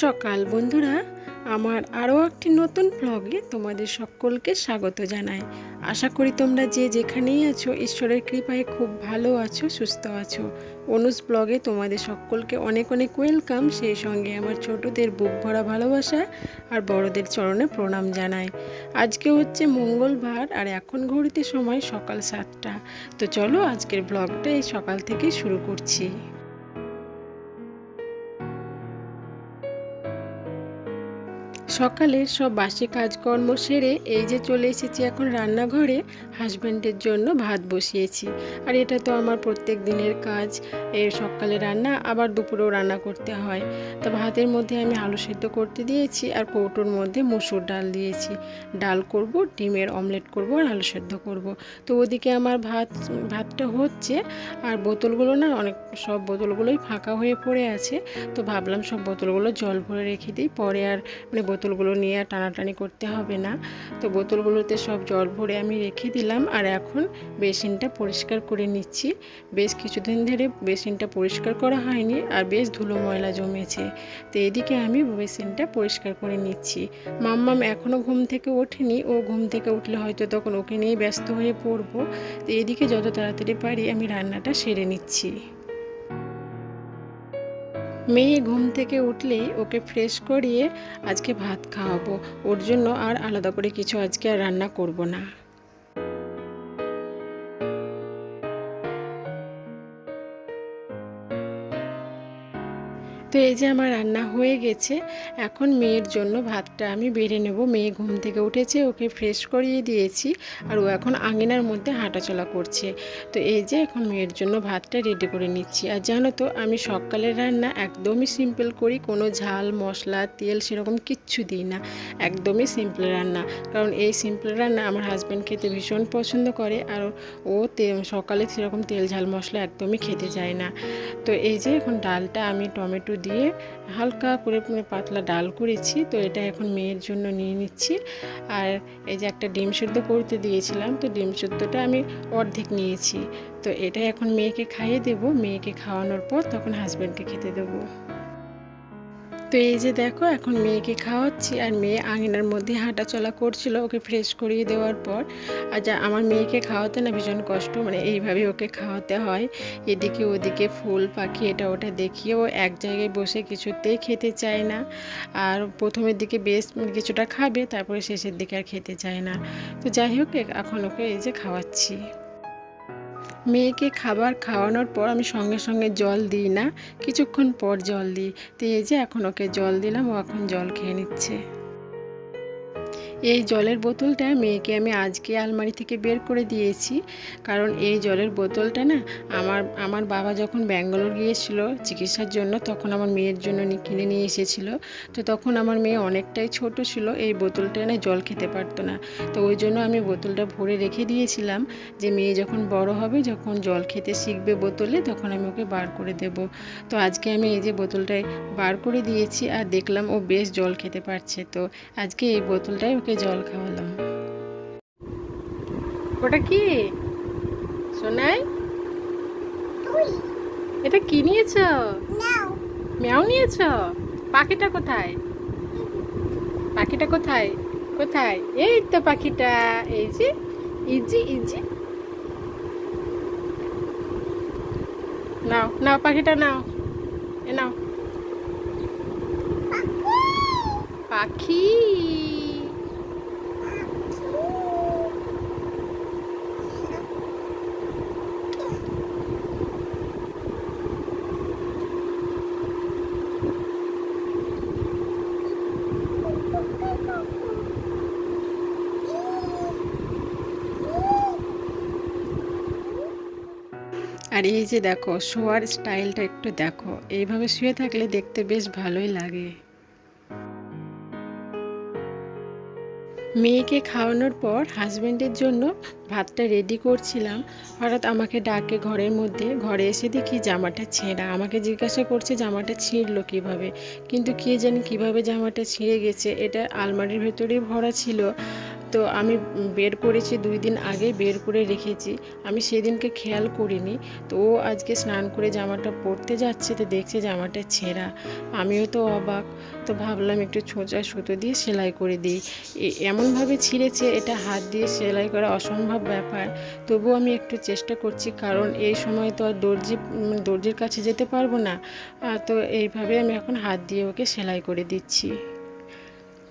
সকাল বন্ধুরা, আমার আরও একটি নতুন ব্লগে তোমাদের সকলকে স্বাগত জানাই। আশা করি তোমরা যে যেখানেই আছো ঈশ্বরের কৃপায় খুব ভালো আছো, সুস্থ আছো। অনুজ ব্লগে তোমাদের সকলকে অনেক অনেক ওয়েলকাম। সেই সঙ্গে আমার ছোটদের বুক ভরা ভালোবাসা আর বড়দের চরণে প্রণাম জানাই। আজকে হচ্ছে মঙ্গলবার আর এখন ঘড়িতে সময় সকাল 7টা। তো চলো আজকের ব্লগটা এই সকাল থেকেই শুরু করছি। সকালের সব বাসি কাজকর্ম সেরে এই যে চলে এসেছি এখন রান্নাঘরে। হাজব্যান্ডের জন্য ভাত বসিয়েছি, আর এটা তো আমার প্রত্যেক দিনের কাজ। এর সকালে রান্না, আবার দুপুরেও রান্না করতে হয়। তো ভাতের মধ্যে আমি আলু সেদ্ধ করতে দিয়েছি, আর কৌটোর মধ্যে মসুর ডাল দিয়েছি। ডাল করব, ডিমের অমলেট করব, আর আলু সেদ্ধ করব। তো ওদিকে আমার ভাতটা হচ্ছে, আর বোতলগুলো না সব বোতলগুলোই ফাঁকা হয়ে পড়ে আছে। তো ভাবলাম সব বোতলগুলো জল ভরে রেখে দিই, পরে আর বোতলগুলো নিয়ে আর টানাটানি করতে হবে না। তো বোতলগুলোতে সব জল ভরে আমি রেখে দিলাম, আর এখন বেসিনটা পরিষ্কার করে নিচ্ছি। বেশ কিছুদিন ধরে বেসিনটা পরিষ্কার করা হয়নি, আর বেশ ধুলো ময়লা জমেছে। তো এদিকে আমি বেসিনটা পরিষ্কার করে নিচ্ছি। মাম্মাম এখনও ঘুম থেকে ওঠেনি, ও ঘুম থেকে উঠলে হয়তো তখন ওকে নিয়ে ব্যস্ত হয়ে পড়বো। তো এদিকে যত তাড়াতাড়ি পারি আমি রান্নাটা সেরে নিচ্ছি। মেয়ে ঘুম থেকে উঠলেই ওকে ফ্রেশ করিয়ে আজকে ভাত খাওয়াবো। ওর জন্য আর আলাদা করে কিছু আজকে আর রান্না করব না। তো এই যে আমার রান্না হয়ে গেছে। এখন মেয়ের জন্য ভাতটা আমি বেড়ে নেব। মেয়ে ঘুম থেকে উঠেছে, ওকে ফ্রেশ করিয়ে দিয়েছি, আর ও এখন আঙিনার মধ্যে হাঁটাচলা করছে। তো এই যে এখন মেয়ের জন্য ভাতটা রেডি করে নিচ্ছি। আর জানো তো, আমি সকালের রান্না একদমই সিম্পল করি, কোনো ঝাল মশলা তেল সেরকম কিচ্ছু দিই না। একদমই সিম্পল রান্না, কারণ এই সিম্পল রান্না আমার হাজব্যান্ড খেতে ভীষণ পছন্দ করে, আর ও সকালে সেরকম তেল ঝাল মশলা একদমই খেতে চায় না। তো এই যে এখন ডালটা আমি টমেটো দিয়ে হালকা করে পাতলা ডাল করেছি। তো এটা এখন মেয়ের জন্য নিয়ে নিচ্ছি। আর এই যে একটা ডিম সেদ্ধ করতে দিয়েছিলাম, তো ডিম সেদ্ধটা আমি অর্ধেক নিয়েছি। তো এটা এখন মেয়েকে খাইয়ে দেব। মেয়েকে খাওয়ানোর পর তখন হাজব্যান্ডকে খেতে দেবো। তো এই যে দেখো, এখন মেয়েকে খাওয়াচ্ছি, আর মেয়ে আঙিনার মধ্যে হাঁটা চলা করছিল ওকে ফ্রেশ করিয়ে দেওয়ার পর। আর যা আমার মেয়েকে খাওয়াতে না ভীষণ কষ্ট, এইভাবে ওকে খাওয়াতে হয়। এদিকে ওদিকে ফুল পাখি এটা ওটা দেখিয়ে ও এক জায়গায় বসে কিছুতেই খেতে চায় না। আর প্রথমের দিকে বেশ কিছুটা খাবে, তারপরে শেষের দিকে আর খেতে চায় না। তো যাই হোক, এখন ওকে এই যে খাওয়াচ্ছি। মেয়েকে খাবার খাওয়ানোর পর আমি সঙ্গে সঙ্গে জল দিই না, কিছুক্ষণ পর জল দিই। তো এই যে এখন ওকে জল দিলাম, ও এখন জল খেয়ে নিচ্ছে। এই জলের বোতলটা মেয়েকে আমি আজকে আলমারি থেকে বের করে দিয়েছি, কারণ এই জলের বোতলটা না আমার বাবা যখন ব্যাঙ্গালোর গিয়েছিল চিকিৎসার জন্য, তখন আমার মেয়ের জন্য কিনে নিয়ে এসেছিল। তো তখন আমার মেয়ে অনেকটাই ছোট ছিল, এই বোতলটা না জল খেতে পারতো না। তো ওই জন্য আমি বোতলটা ভরে রেখে দিয়েছিলাম, যে মেয়ে যখন বড় হবে, যখন জল খেতে শিখবে বোতলে, তখন আমি ওকে বার করে দেব। তো আজকে আমি এই যে বোতলটায় বার করে দিয়েছি, আর দেখলাম ও বেশ জল খেতে পারছে। তো আজকে এই বোতলটাই ওকে জল খাওয়ালাম। ওটা কি সোনাই? এটা কি নিয়েছ? ম্যাও নিয়েছ? পাখিটা কোথায়? পাখিটা কোথায়? কোথায়? এই তো পাখিটা, এই যে ইজি ইজি। নাও নাও পাখিটা নাও, এ নাও পাখি। আর এই যে দেখো, শোয়ার স্টাইলটা একটু দেখো, এইভাবে শুয়ে থাকলে দেখতে বেশ ভালোই লাগে। মেয়েকে খাওয়ানোর পর হাজব্যান্ডের জন্য ভাতটা রেডি করছিলাম, হঠাৎ আমাকে ডাকে ঘরের মধ্যে। ঘরে এসে দেখি জামাটা ছেঁড়া। আমাকে জিজ্ঞাসা করছে জামাটা ছিঁড়লো কীভাবে, কিন্তু কে জানি কীভাবে জামাটা ছিঁড়ে গেছে। এটা আলমারির ভেতরেই ভরা ছিল। তো আমি বের করেছি 2 দিন আগে বের করে রেখেছি, আমি সেদিনকে খেয়াল করিনি। তো ও আজকে স্নান করে জামাটা পরতে যাচ্ছে, তো দেখছে জামাটা ছেঁড়া। আমিও তো অবাক, তো ভাবলাম একটু ছোঁচা সুতো দিয়ে সেলাই করে দিই। এমনভাবে ছিঁড়েছে, এটা হাত দিয়ে সেলাই করা অসম্ভব ব্যাপার। তবুও আমি একটু চেষ্টা করছি, কারণ এই সময় তো আর দর্জির কাছে যেতে পারবো না। তো এইভাবে আমি এখন হাত দিয়ে ওকে সেলাই করে দিচ্ছি।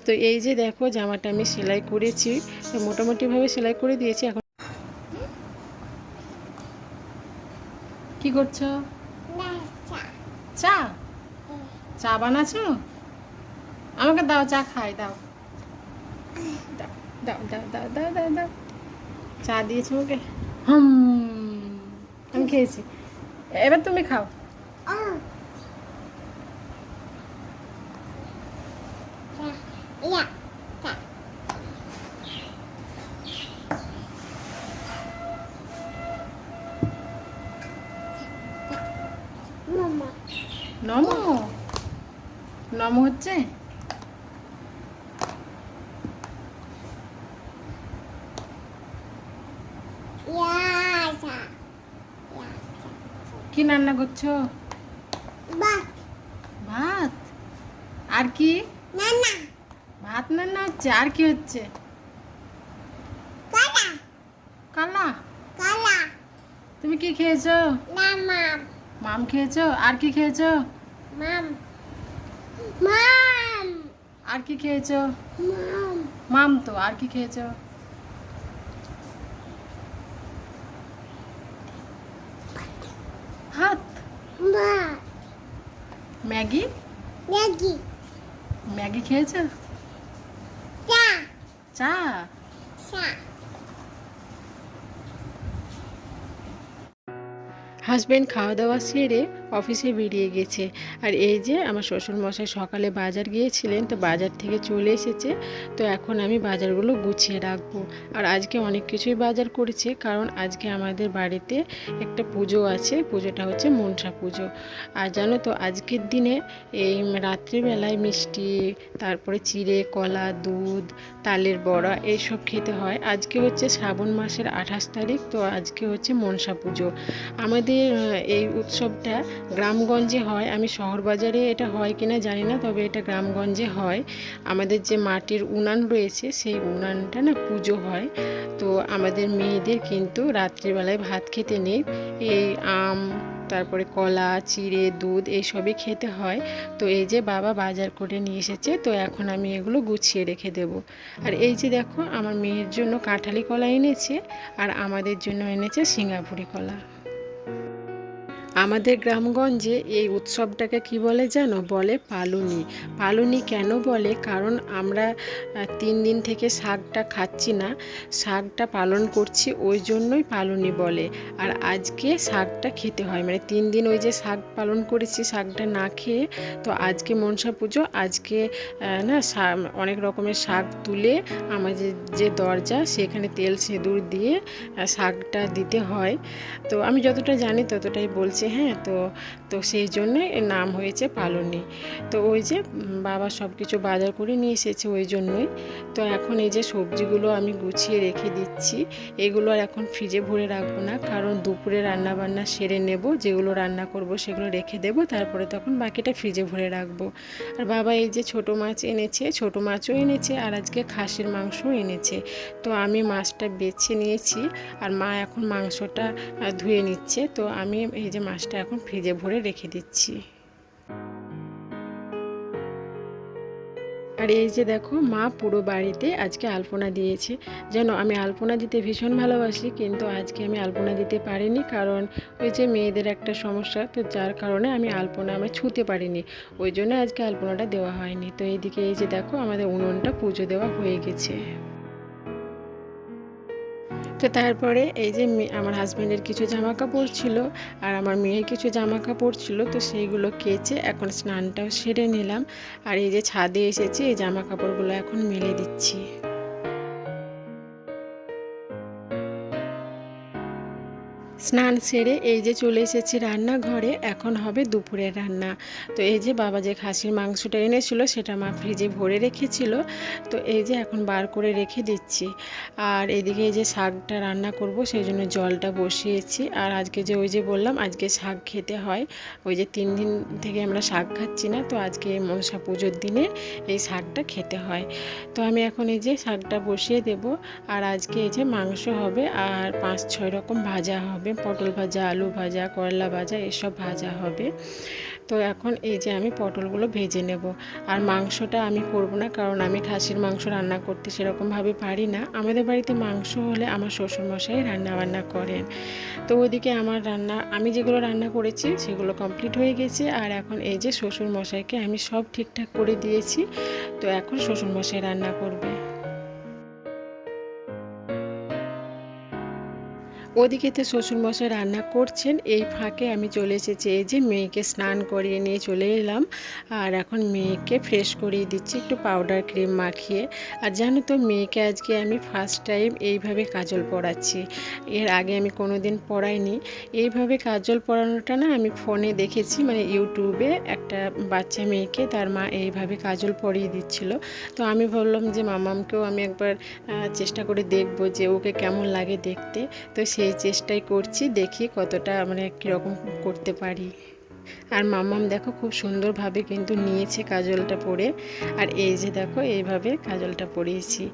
তো এই যে দেখো জামাটা আমি সেলাই করেছি, তো মোটামুটিভাবে সেলাই করে দিয়েছি। এখন কি করছো? চা চা বানাচ্ছো? আমাকে দাও, চা খাই, দাও দাও দাও দাও দাও দাও দাও দাও। চা দিয়েছো ওকে? হুম, আমি খেয়েছি, এবার তুমি খাও। নমো নমো হচ্ছে। কি রান্না করছো? ভাত। আর কি? ভাত রান্না হচ্ছে, আর কি হচ্ছে? কালা। তুমি কি খেয়েছো? মাম খেয়েছো? আর কি খেয়েছো? আর কি খেয়েছো? মাম তো, আর কি খেয়েছো? ভাত। ম্যাগি। ম্যাগি খেয়েছো? চা। হাজব্যান্ড খাওয়া দাওয়া সেরে অফিসে বেরিয়ে গেছে। আর এই যে আমার শ্বশুরমশাই সকালে বাজার গিয়েছিলেন, তো বাজার থেকে চলে এসেছে। তো এখন আমি বাজারগুলো গুছিয়ে রাখবো। আর আজকে অনেক কিছুই বাজার করেছে, কারণ আজকে আমাদের বাড়িতে একটা পুজো আছে, পুজোটা হচ্ছে মনসা পুজো। আর জানো তো আজকের দিনে এই রাত্রিবেলায় মিষ্টি, তারপরে চিড়ে, কলা, দুধ, তালের বড়া এইসব খেতে হয়। আজকে হচ্ছে শ্রাবণ মাসের 28 তারিখ, তো আজকে হচ্ছে মনসা পুজো। আমাদের এই উৎসবটা গ্রামগঞ্জে হয়, আমি শহর বাজারে এটা হয় কিনা জানি না, তবে এটা গ্রামগঞ্জে হয়। আমাদের যে মাটির উনান রয়েছে, সেই উনানটা না পুজো হয়। তো আমাদের মেয়েদের কিন্তু রাত্রিবেলায় ভাত খেতে নেই, এই আম, তারপরে কলা, চিড়ে, দুধ এইসবই খেতে হয়। তো এই যে বাবা বাজার করে নিয়ে এসেছে, তো এখন আমি এগুলো গুছিয়ে রেখে দেব। আর এই যে দেখো আমার মেয়ের জন্য কাঁঠালি কলা এনেছে, আর আমাদের জন্য এনেছে সিঙ্গাপুরি কলা। আমাদের গ্রামগঞ্জে এই উৎসবটাকে কি বলে জানো? বলে পালুনি। পালুনি কেন বলে? কারণ আমরা 3 দিন থেকে শাকটা খাচ্ছি না, শাকটা পালন করছি, ওই জন্যই পালুনি বলে। আর আজকে শাকটা খেতে হয়, মানে 3 দিন ওই যে শাক পালন করেছি, শাকটা না খেয়ে। তো আজকে মনসা পুজো, আজকে না অনেক রকমের শাক তুলে আমাদের যে দরজা সেখানে তেল সিঁদুর দিয়ে শাকটা দিতে হয়। তো আমি যতটা জানি ততটাই বলছি, হ্যাঁ। তো তো সেই জন্যে এর নাম হয়েছে পালনি। তো ওই যে বাবা সব কিছু বাজার করে নিয়ে এসেছে, ওই জন্যই। তো এখন এই যে সবজিগুলো আমি গুছিয়ে রেখে দিচ্ছি, এগুলো আর এখন ফ্রিজে ভরে রাখবো না, কারণ দুপুরে রান্না বান্না সেরে নেব, যেগুলো রান্না করব সেগুলো রেখে দেব, তারপরে তখন বাকিটা ফ্রিজে ভরে রাখবো। আর বাবা এই যে ছোট মাছ এনেছে, ছোট মাছও এনেছে, আর আজকে খাসির মাংসও এনেছে। তো আমি মাছটা বেছে নিয়েছি, আর মা এখন মাংসটা ধুয়ে নিচ্ছে। তো আমি এই যে মাছটা এখন ফ্রিজে ভরে রেখে দিচ্ছি। আর এই যে দেখো মা পুরো বাড়িতে আজকে আলপনা দিয়েছে। যেন আমি আলপনা দিতে ভীষণ ভালোবাসি, কিন্তু আজকে আমি আলপনা দিতে পারিনি, কারণ ওই যে মেয়েদের একটা সমস্যা, তো যার কারণে আমি আলপনা ছুঁতে পারিনি, ওই জন্য আজকে আলপনাটা দেওয়া হয়নি। তো এইদিকে এই যে দেখো আমাদের উনুনটা পুজো দেওয়া হয়ে গেছে। তো তারপরে এই যে আমার হাজব্যান্ডের কিছু জামা কাপড় ছিল, আর আমার মেয়ের কিছু জামা কাপড় ছিল, তো সেইগুলো কেচে এখন স্নানটাও সেরে নিলাম। আর এই যে ছাদে এসেছি, এই জামা কাপড়গুলো এখন মেলে দিচ্ছি। স্নান সেরে এই যে চলে এসেছি রান্নাঘরে। এখন হবে দুপুরের রান্না। তো এই যে বাবা যে খাসির মাংসটা এনেছিল সেটা মা ফ্রিজে ভরে রেখেছিল। তো এই যে এখন বার করে রেখে দিচ্ছি। আর এদিকে এই যে শাকটা রান্না করব সেই জন্য জলটা বসিয়েছি। আর আজকে যে ওই যে বললাম আজকে শাক খেতে হয়, ওই যে 3 দিন থেকে আমরা শাক খাচ্ছি না, তো আজকে মনসা পুজোর দিনে এই শাকটা খেতে হয়। তো আমি এখন এই যে শাকটা বসিয়ে দেব। আর আজকে এই যে মাংস হবে আর 5-6 রকম ভাজা হবে, পটল ভাজা, আলু ভাজা, করলা ভাজা, এসব ভাজা হবে। তো এখন এই যে আমি পটলগুলো ভেজে নেব। আর মাংসটা আমি করব না, কারণ আমি খাসির মাংস রান্না করতে সেরকমভাবে পারি না। আমাদের বাড়িতে মাংস হলে আমার শ্বশুরমশাই রান্না বান্না করেন। তো ওদিকে আমার রান্না, আমি যেগুলো রান্না করেছি সেগুলো কমপ্লিট হয়ে গেছে। আর এখন এই যে শ্বশুরমশাইকে আমি সব ঠিকঠাক করে দিয়েছি। তো এখন শ্বশুরমশাই রান্না করবে। ওদিকে তো শ্বশুরমশাই রান্না করছেন, এই ফাঁকে আমি চলে এসেছি এই যে মেয়েকে স্নান করিয়ে নিয়ে চলে এলাম। আর এখন মেয়েকে ফ্রেশ করিয়ে দিচ্ছি একটু পাউডার ক্রিম মাখিয়ে। আর জানো তো মেয়েকে আজকে আমি ফার্স্ট টাইম এইভাবে কাজল পরাচ্ছি। এর আগে আমি কোনো দিন পরাইনি। এইভাবে কাজল পরানোটা না আমি ফোনে দেখেছি, মানে ইউটিউবে একটা বাচ্চা মেয়েকে তার মা এইভাবে কাজল পরিয়ে দিচ্ছিল। তো আমি ভাবলাম যে মামামকেও আমি একবার চেষ্টা করে দেখব যে ওকে কেমন লাগে দেখতে। তো সেই চেষ্টাই করছি, দেখি কতটা মানে কীরকম করতে পারি। আর মাম্মাম দেখো খুব সুন্দরভাবে কিন্তু নিয়েছে কাজলটা পরে। আর এই যে দেখো এইভাবে কাজলটা পরিয়েছি।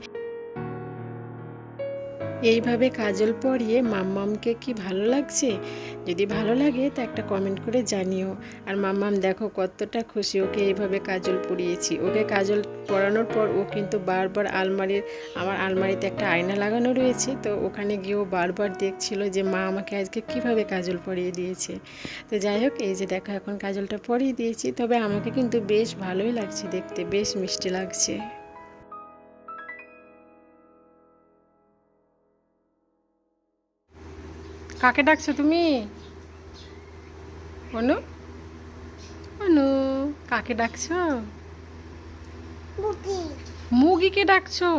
এইভাবে কাজল পরিয়ে মাম্মামকে কি ভালো লাগছে? যদি ভালো লাগে তো একটা কমেন্ট করে জানিও। আর মাম্মাম দেখো কতটা খুশি, ওকে এইভাবে কাজল পরিয়েছি। ওকে কাজল পরানোর পর ও কিন্তু বারবার আমার আলমারিতে একটা আয়না লাগানো রয়েছে, তো ওখানে গিয়েও বারবার দেখছিল যে মা আমাকে আজকে কিভাবে কাজল পরিয়ে দিয়েছে। তো যাই হোক এই যে দেখো এখন কাজলটা পরিয়ে দিয়েছি, তবে আমাকে কিন্তু বেশ ভালোই লাগছে দেখতে, বেশ মিষ্টি লাগছে। কাকে ডাকছো তুমি? অনু, অনু, কাকে ডাকছো? মুগিকে ডাকছো?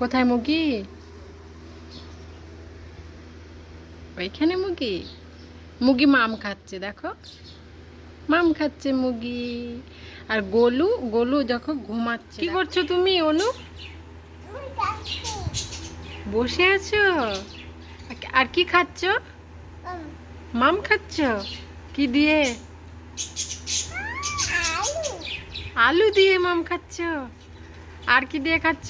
কোথায় মুগি? ওইখানে মুগি। মুগি মাম খাচ্ছে, দেখো মাম খাচ্ছে মুগি। আর গোলু, গোলু দেখো ঘুমাচ্ছে। কি করছো তুমি অনু? বসে আছো? আর কি খাচ্ছ? মাম খাচ্ছ? কি দিয়ে? আলু দিয়ে মাম খাচ্ছ? আর কি দিয়ে খাচ্ছ?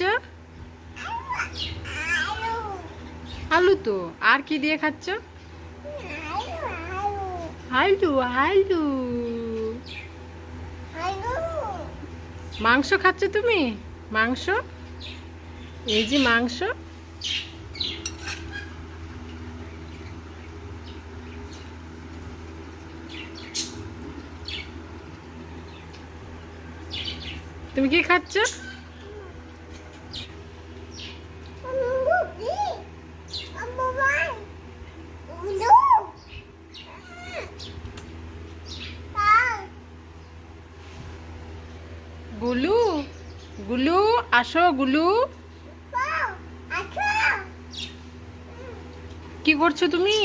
আলু তো, আর কি দিয়ে খাচ্ছ? আলু, আলু। মাংস খাচ্ছ তুমি? মাংস, এই যে মাংস। তুমি কি খাচ্ছ? গুলু, গুলু আসো গুলু। কি করছো তুমি?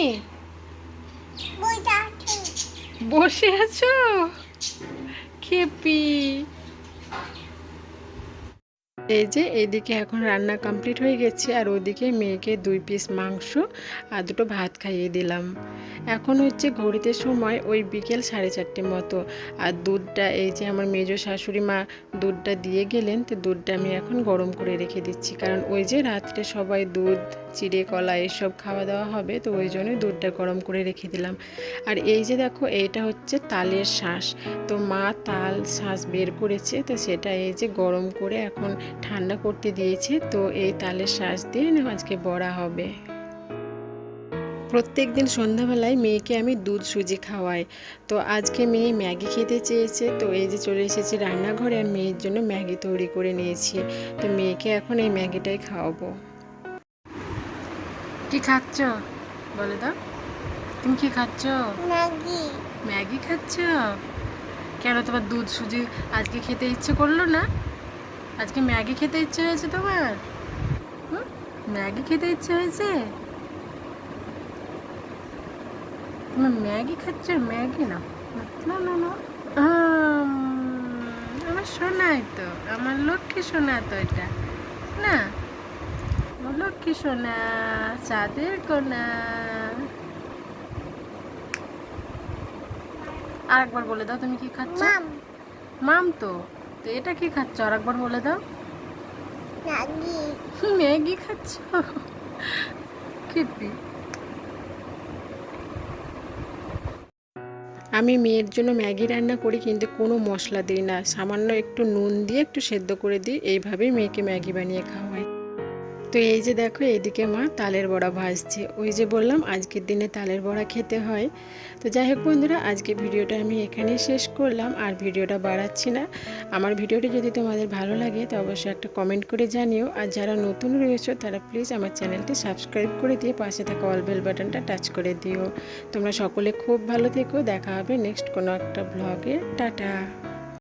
বসে আছো? খেপি। এই যে এইদিকে এখন রান্না কমপ্লিট হয়ে গেছে, আর ওদিকে মেয়েকে 2 পিস মাংস আর 2টো ভাত খাইয়ে দিলাম। এখন হচ্ছে ঘড়িতে সময় ওই বিকেল 4:30 মতো। আর দুধটা এই যে আমার মেজো শাশুড়ি মা দুধটা দিয়ে গেলেন, তো দুধটা আমি এখন গরম করে রেখে দিচ্ছি, কারণ ওই যে রাত্রে সবাই দুধ চিড়ে কলা এসব খাওয়া দাওয়া হবে, তো ওই জন্যই দুধটা গরম করে রেখে দিলাম। আর এই যে দেখো এইটা হচ্ছে তালের শাঁস। তো মা তাল শাঁস বের করেছে, তো সেটা এই যে গরম করে এখন ঠান্ডা করতে দিয়েছে। তো এই তালের শাঁস দিয়ে আজকে বড়া হবে। প্রত্যেক দিন সন্ধ্যাবেলায় মেয়েকে আমি দুধ সুজি খাওয়াই। তো আজকে মেয়ে ম্যাগি খেতে চেয়েছে, তো এই যে চলে এসেছি রান্নাঘরে আর মেয়ের জন্য ম্যাগি তৈরি করে নিয়েছি। তো মেয়েকে এখন এই ম্যাগিটাই খাওয়াবো। কি খাচ্ছ বলে দাও? তুমি কি খাচ্ছ? ম্যাগি। ম্যাগি খাচ্ছ? কেন তোমার দুধ সুজি আজকে খেতে ইচ্ছে করলো না? আজকে ম্যাগি খেতে ইচ্ছে হয়েছে তোমার? ম্যাগি খেতে ইচ্ছে হয়েছে? তুমি ম্যাগি খাচ্ছ? ম্যাগি না, না না না, আমার সোনাই তো, আমার লক্ষ্মী সোনা তো এটা না, লক্ষ্মী সোনা, চাঁদের কোনা। আরেকবার বলে দাও তুমি কি খাচ্ছ? মাম তো, তো এটা কি খাচ্ছ আরেকবার বলে দাও। ম্যাগি। ম্যাগি খাচ্ছ? খেপি। আমি মেয়ের জন্য ম্যাগি রান্না করি, কিন্তু কোনো মশলা দিই না, সামান্য একটু নুন দিয়ে একটু সেদ্ধ করে দিই, এইভাবেই মেয়েকে ম্যাগি বানিয়ে খাওয়াই। তো এই যে দেখো, এইদিকে মা তালের বড়া ভাজছে। ওই যে বললাম আজকের দিনে তালের বড়া খেতে হয়। তো যাই হোক বন্ধুরা, আজকে ভিডিওটা আমি এখানেই শেষ করলাম, আর ভিডিওটা বাড়াচ্ছি না। আমার ভিডিওটি যদি তোমাদের ভালো লাগে তো অবশ্যই একটা কমেন্ট করে জানিও, আর যারা নতুন রয়েছে তারা প্লিজ আমার চ্যানেলটি সাবস্ক্রাইব করে দিয়ে পাশে থাকা অল বেল বাটনটা টাচ করে দিও। তোমরা সকলে খুব ভালো থেকো, দেখা হবে নেক্সট কোনো একটা ব্লগে। টাটা।